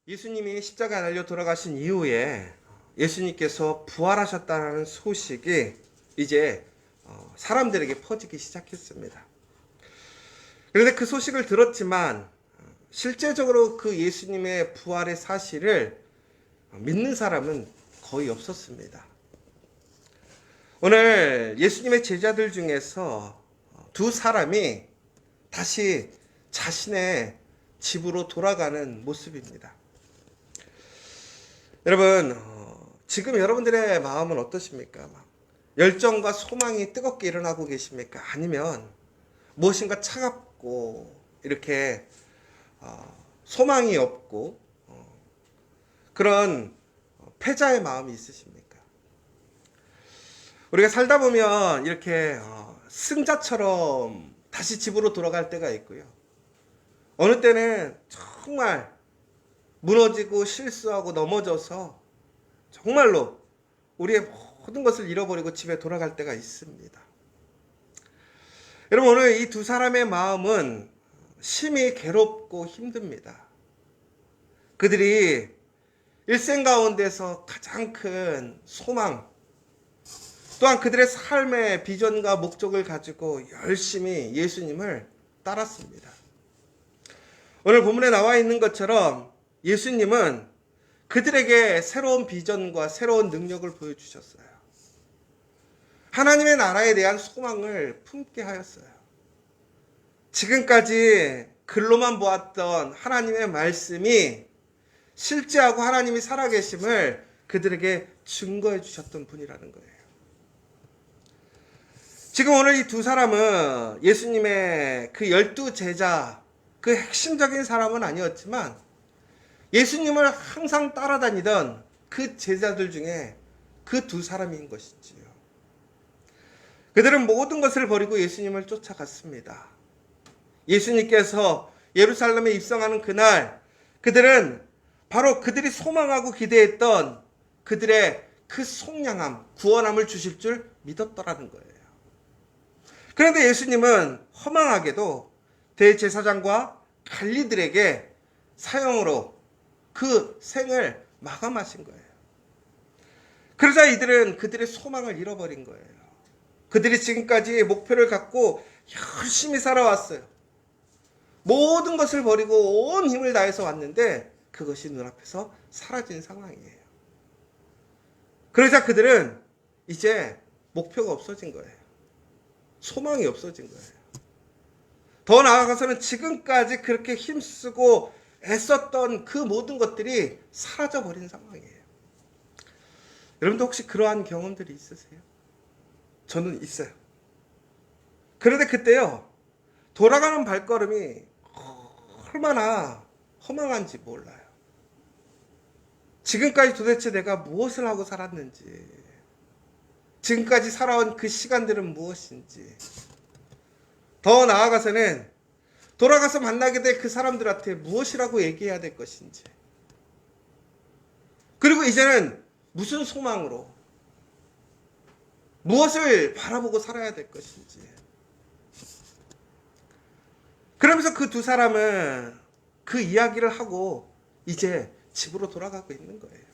예수님이 십자가에 달려 돌아가신 이후에 예수님께서 부활하셨다는 소식이 이제 사람들에게 퍼지기 시작했습니다. 그런데 그 소식을 들었지만 실제적으로 그 예수님의 부활의 사실을 믿는 사람은 거의 없었습니다. 오늘 예수님의 제자들 중에서 두 사람이 다시 자신의 집으로 돌아가는 모습입니다. 여러분, 지금 여러분들의 마음은 어떠십니까? 열정과 소망이 뜨겁게 일어나고 계십니까? 아니면 무엇인가 차갑고 이렇게 소망이 없고 그런 패자의 마음이 있으십니까? 우리가 살다 보면 이렇게 승자처럼 다시 집으로 돌아갈 때가 있고요. 어느 때는 정말 무너지고 실수하고 넘어져서 정말로 우리의 모든 것을 잃어버리고 집에 돌아갈 때가 있습니다. 여러분, 오늘 이 두 사람의 마음은 심히 괴롭고 힘듭니다. 그들이 일생 가운데서 가장 큰 소망, 또한 그들의 삶의 비전과 목적을 가지고 열심히 예수님을 따랐습니다. 오늘 본문에 나와 있는 것처럼 예수님은 그들에게 새로운 비전과 새로운 능력을 보여주셨어요. 하나님의 나라에 대한 소망을 품게 하였어요. 지금까지 글로만 보았던 하나님의 말씀이 실제하고 하나님이 살아계심을 그들에게 증거해 주셨던 분이라는 거예요. 지금 오늘 이 두 사람은 예수님의 그 12제자, 그 핵심적인 사람은 아니었지만 예수님을 항상 따라다니던 그 제자들 중에 그 두 사람인 것이지요. 그들은 모든 것을 버리고 예수님을 쫓아갔습니다. 예수님께서 예루살렘에 입성하는 그날, 그들은 바로 그들이 소망하고 기대했던 그들의 그 속량함, 구원함을 주실 줄 믿었더라는 거예요. 그런데 예수님은 허망하게도 대제사장과 관리들에게 사형으로 그 생을 마감하신 거예요. 그러자 이들은 그들의 소망을 잃어버린 거예요. 그들이 지금까지 목표를 갖고 열심히 살아왔어요. 모든 것을 버리고 온 힘을 다해서 왔는데 그것이 눈앞에서 사라진 상황이에요. 그러자 그들은 이제 목표가 없어진 거예요. 소망이 없어진 거예요. 더 나아가서는 지금까지 그렇게 힘쓰고 애썼던 그 모든 것들이 사라져버린 상황이에요. 여러분도 혹시 그러한 경험들이 있으세요? 저는 있어요. 그런데 그때요, 돌아가는 발걸음이 얼마나 허망한지 몰라요. 지금까지 도대체 내가 무엇을 하고 살았는지, 지금까지 살아온 그 시간들은 무엇인지, 더 나아가서는 돌아가서 만나게 될 그 사람들한테 무엇이라고 얘기해야 될 것인지, 그리고 이제는 무슨 소망으로 무엇을 바라보고 살아야 될 것인지. 그러면서 그 두 사람은 그 이야기를 하고 이제 집으로 돌아가고 있는 거예요.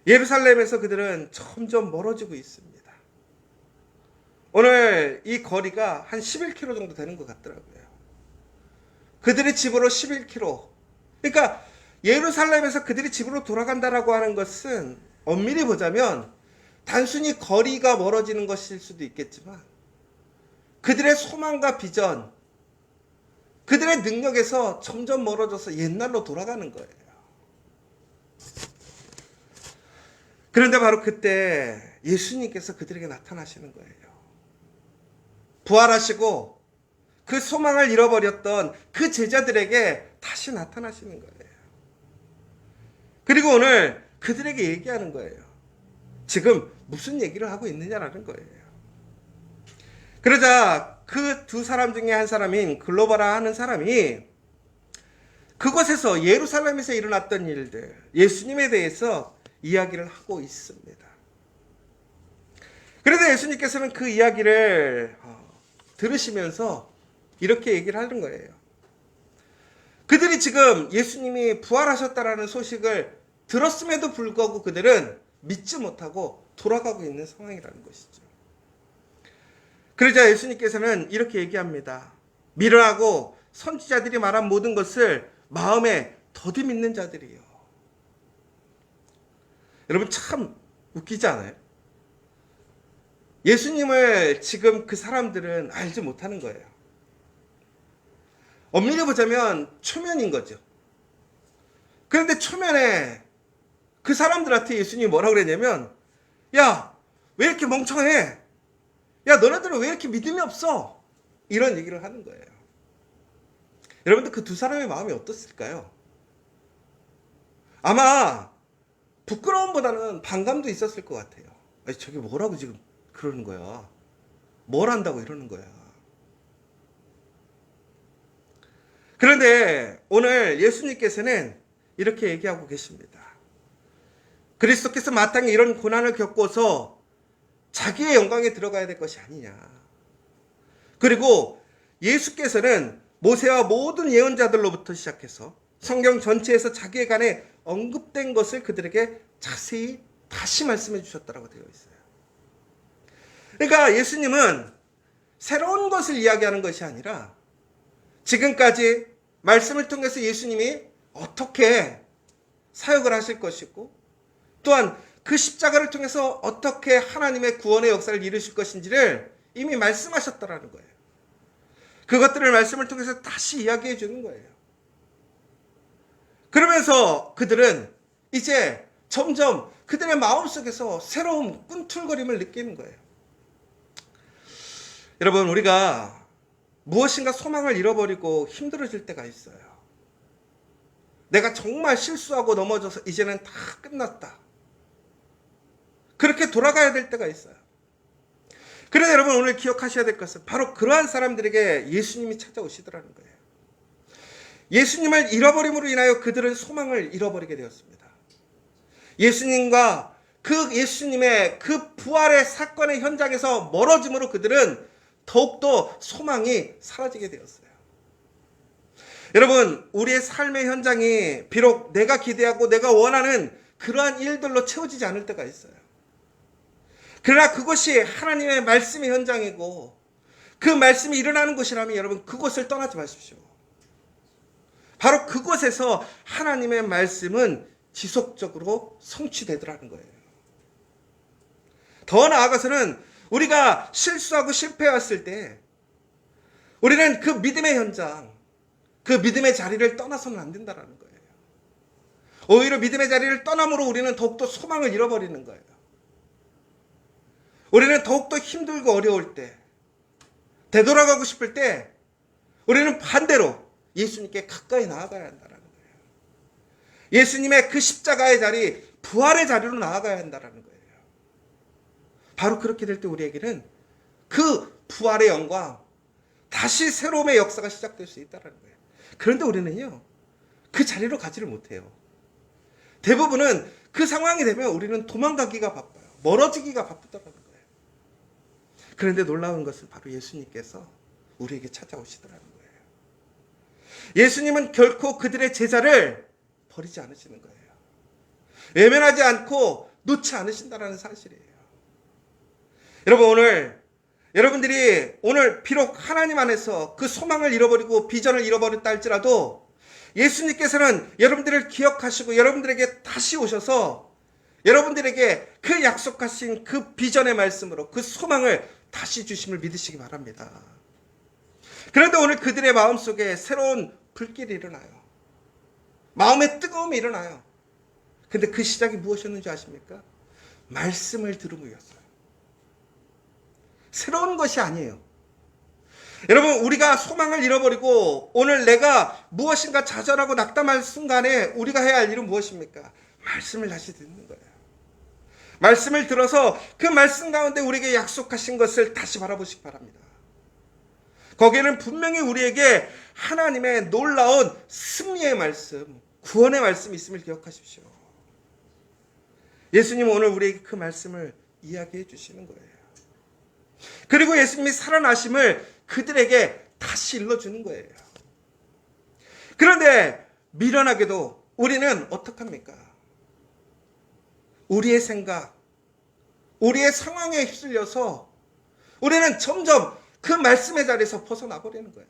예루살렘에서 그들은 점점 멀어지고 있습니다. 오늘 이 거리가 한 11km 정도 되는 것 같더라고요. 그들의 집으로 11km. 그러니까 예루살렘에서 그들이 집으로 돌아간다라고 하는 것은 엄밀히 보자면 단순히 거리가 멀어지는 것일 수도 있겠지만 그들의 소망과 비전, 그들의 능력에서 점점 멀어져서 옛날로 돌아가는 거예요. 그런데 바로 그때 예수님께서 그들에게 나타나시는 거예요. 부활하시고 그 소망을 잃어버렸던 그 제자들에게 다시 나타나시는 거예요. 그리고 오늘 그들에게 얘기하는 거예요. 지금 무슨 얘기를 하고 있느냐라는 거예요. 그러자 그 두 사람 중에 한 사람인 글로바라 하는 사람이 그곳에서 예루살렘에서 일어났던 일들, 예수님에 대해서 이야기를 하고 있습니다. 그런데 예수님께서는 그 이야기를 들으시면서 이렇게 얘기를 하는 거예요. 그들이 지금 예수님이 부활하셨다라는 소식을 들었음에도 불구하고 그들은 믿지 못하고 돌아가고 있는 상황이라는 것이죠. 그러자 예수님께서는 이렇게 얘기합니다. 미련하고 선지자들이 말한 모든 것을 마음에 더디 믿는 자들이요. 여러분 참 웃기지 않아요? 예수님을 지금 그 사람들은 알지 못하는 거예요. 엄밀히 보자면 초면인 거죠. 그런데 초면에 그 사람들한테 예수님이 뭐라고 그랬냐면, 야, 왜 이렇게 멍청해? 야, 너네들은 왜 이렇게 믿음이 없어? 이런 얘기를 하는 거예요. 여러분들 그 두 사람의 마음이 어떻을까요? 아마 부끄러움보다는 반감도 있었을 것 같아요. 아니, 저게 뭐라고 지금 그러는 거야? 뭘 한다고 이러는 거야? 그런데 오늘 예수님께서는 이렇게 얘기하고 계십니다. 그리스도께서 마땅히 이런 고난을 겪고서 자기의 영광에 들어가야 될 것이 아니냐. 그리고 예수께서는 모세와 모든 예언자들로부터 시작해서 성경 전체에서 자기에 관해 언급된 것을 그들에게 자세히 다시 말씀해 주셨다고 되어 있어요. 그러니까 예수님은 새로운 것을 이야기하는 것이 아니라 지금까지 말씀을 통해서 예수님이 어떻게 사역을 하실 것이고 또한 그 십자가를 통해서 어떻게 하나님의 구원의 역사를 이루실 것인지를 이미 말씀하셨다라는 거예요. 그것들을 말씀을 통해서 다시 이야기해 주는 거예요. 그러면서 그들은 이제 점점 그들의 마음속에서 새로운 꿈틀거림을 느끼는 거예요. 여러분, 우리가 무엇인가 소망을 잃어버리고 힘들어질 때가 있어요. 내가 정말 실수하고 넘어져서 이제는 다 끝났다. 그렇게 돌아가야 될 때가 있어요. 그런데 여러분 오늘 기억하셔야 될 것은 바로 그러한 사람들에게 예수님이 찾아오시더라는 거예요. 예수님을 잃어버림으로 인하여 그들은 소망을 잃어버리게 되었습니다. 예수님과 그 예수님의 그 부활의 사건의 현장에서 멀어짐으로 그들은 더욱더 소망이 사라지게 되었어요. 여러분, 우리의 삶의 현장이 비록 내가 기대하고 내가 원하는 그러한 일들로 채워지지 않을 때가 있어요. 그러나 그것이 하나님의 말씀의 현장이고 그 말씀이 일어나는 곳이라면 여러분 그곳을 떠나지 마십시오. 바로 그곳에서 하나님의 말씀은 지속적으로 성취되더라는 거예요. 더 나아가서는 우리가 실수하고 실패했을 때 우리는 그 믿음의 현장, 그 믿음의 자리를 떠나서는 안 된다는 거예요. 오히려 믿음의 자리를 떠남으로 우리는 더욱더 소망을 잃어버리는 거예요. 우리는 더욱더 힘들고 어려울 때, 되돌아가고 싶을 때 우리는 반대로 예수님께 가까이 나아가야 한다는 거예요. 예수님의 그 십자가의 자리, 부활의 자리로 나아가야 한다는 거예요. 바로 그렇게 될 때 우리에게는 그 부활의 영광, 다시 새로움의 역사가 시작될 수 있다는 거예요. 그런데 우리는요, 그 자리로 가지를 못해요. 대부분은 그 상황이 되면 우리는 도망가기가 바빠요. 멀어지기가 바쁘다는 거예요. 그런데 놀라운 것은 바로 예수님께서 우리에게 찾아오시더라는 거예요. 예수님은 결코 그들의 제자를 버리지 않으시는 거예요. 외면하지 않고 놓지 않으신다는 사실이에요. 여러분 여러분들이 오늘 비록 하나님 안에서 그 소망을 잃어버리고 비전을 잃어버렸다 할지라도 예수님께서는 여러분들을 기억하시고 여러분들에게 다시 오셔서 여러분들에게 그 약속하신 그 비전의 말씀으로 그 소망을 다시 주심을 믿으시기 바랍니다. 그런데 오늘 그들의 마음속에 새로운 불길이 일어나요. 마음의 뜨거움이 일어나요. 근데 그 시작이 무엇이었는지 아십니까? 말씀을 들음이었어요. 새로운 것이 아니에요. 여러분, 우리가 소망을 잃어버리고 오늘 내가 무엇인가 좌절하고 낙담할 순간에 우리가 해야 할 일은 무엇입니까? 말씀을 다시 듣는 거예요. 말씀을 들어서 그 말씀 가운데 우리에게 약속하신 것을 다시 바라보시기 바랍니다. 거기에는 분명히 우리에게 하나님의 놀라운 승리의 말씀, 구원의 말씀이 있음을 기억하십시오. 예수님은 오늘 우리에게 그 말씀을 이야기해 주시는 거예요. 그리고 예수님이 살아나심을 그들에게 다시 일러주는 거예요. 그런데 미련하게도 우리는 어떡합니까? 우리의 생각, 우리의 상황에 휩쓸려서 우리는 점점 그 말씀의 자리에서 벗어나 버리는 거예요.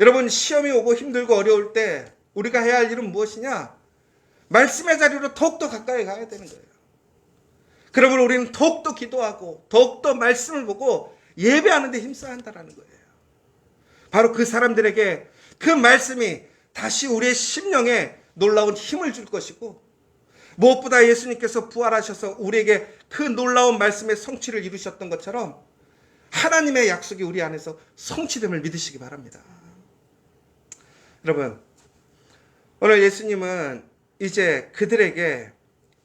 여러분, 시험이 오고 힘들고 어려울 때 우리가 해야 할 일은 무엇이냐? 말씀의 자리로 더욱더 가까이 가야 되는 거예요. 그러면 우리는 더욱더 기도하고 더욱더 말씀을 보고 예배하는 데 힘써야 한다는 거예요. 바로 그 사람들에게 그 말씀이 다시 우리의 심령에 놀라운 힘을 줄 것이고, 무엇보다 예수님께서 부활하셔서 우리에게 그 놀라운 말씀의 성취를 이루셨던 것처럼 하나님의 약속이 우리 안에서 성취됨을 믿으시기 바랍니다. 여러분, 오늘 예수님은 이제 그들에게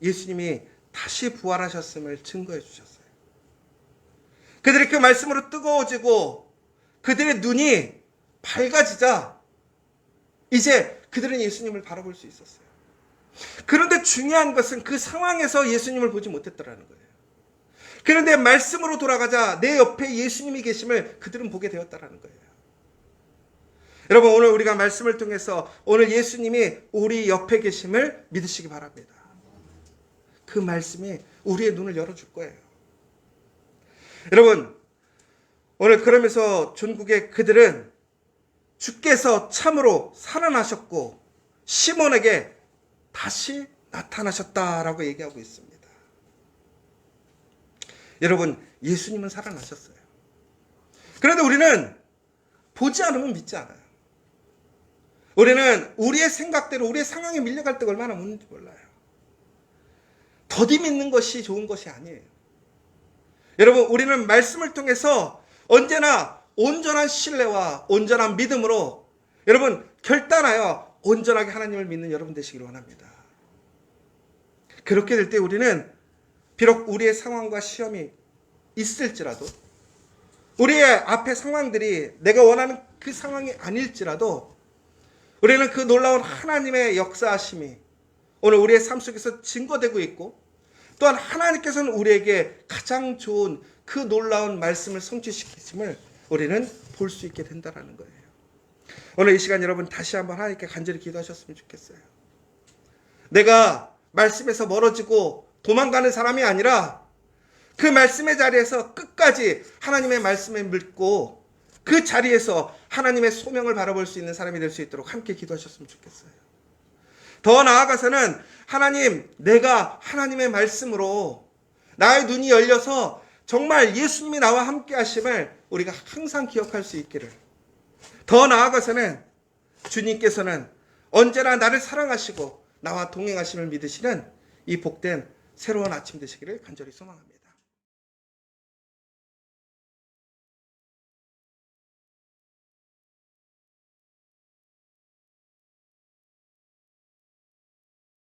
예수님이 다시 부활하셨음을 증거해 주셨어요. 그들이 그 말씀으로 뜨거워지고 그들의 눈이 밝아지자 이제 그들은 예수님을 바라볼 수 있었어요. 그런데 중요한 것은 그 상황에서 예수님을 보지 못했다라는 거예요. 그런데 말씀으로 돌아가자 내 옆에 예수님이 계심을 그들은 보게 되었다라는 거예요. 여러분, 오늘 우리가 말씀을 통해서 오늘 예수님이 우리 옆에 계심을 믿으시기 바랍니다. 그 말씀이 우리의 눈을 열어줄 거예요. 여러분, 오늘 그러면서 전국의 그들은 주께서 참으로 살아나셨고 시몬에게 다시 나타나셨다라고 얘기하고 있습니다. 여러분, 예수님은 살아나셨어요. 그런데 우리는 보지 않으면 믿지 않아요. 우리는 우리의 생각대로 우리의 상황에 밀려갈 때가 얼마나 무는지 몰라요. 더디 믿는 것이 좋은 것이 아니에요. 여러분, 우리는 말씀을 통해서 언제나 온전한 신뢰와 온전한 믿음으로 여러분 결단하여 온전하게 하나님을 믿는 여러분 되시기를 원합니다. 그렇게 될 때 우리는 비록 우리의 상황과 시험이 있을지라도, 우리의 앞에 상황들이 내가 원하는 그 상황이 아닐지라도 우리는 그 놀라운 하나님의 역사하심이 오늘 우리의 삶 속에서 증거되고 있고, 또한 하나님께서는 우리에게 가장 좋은 그 놀라운 말씀을 성취시키심을 우리는 볼 수 있게 된다는 거예요. 오늘 이 시간 여러분 다시 한번 하나님께 간절히 기도하셨으면 좋겠어요. 내가 말씀에서 멀어지고 도망가는 사람이 아니라 그 말씀의 자리에서 끝까지 하나님의 말씀에 믿고 그 자리에서 하나님의 소명을 바라볼 수 있는 사람이 될 수 있도록 함께 기도하셨으면 좋겠어요. 더 나아가서는 하나님, 내가 하나님의 말씀으로 나의 눈이 열려서 정말 예수님이 나와 함께 하심을 우리가 항상 기억할 수 있기를, 더 나아가서는 주님께서는 언제나 나를 사랑하시고 나와 동행하심을 믿으시는 이 복된 새로운 아침 되시기를 간절히 소망합니다.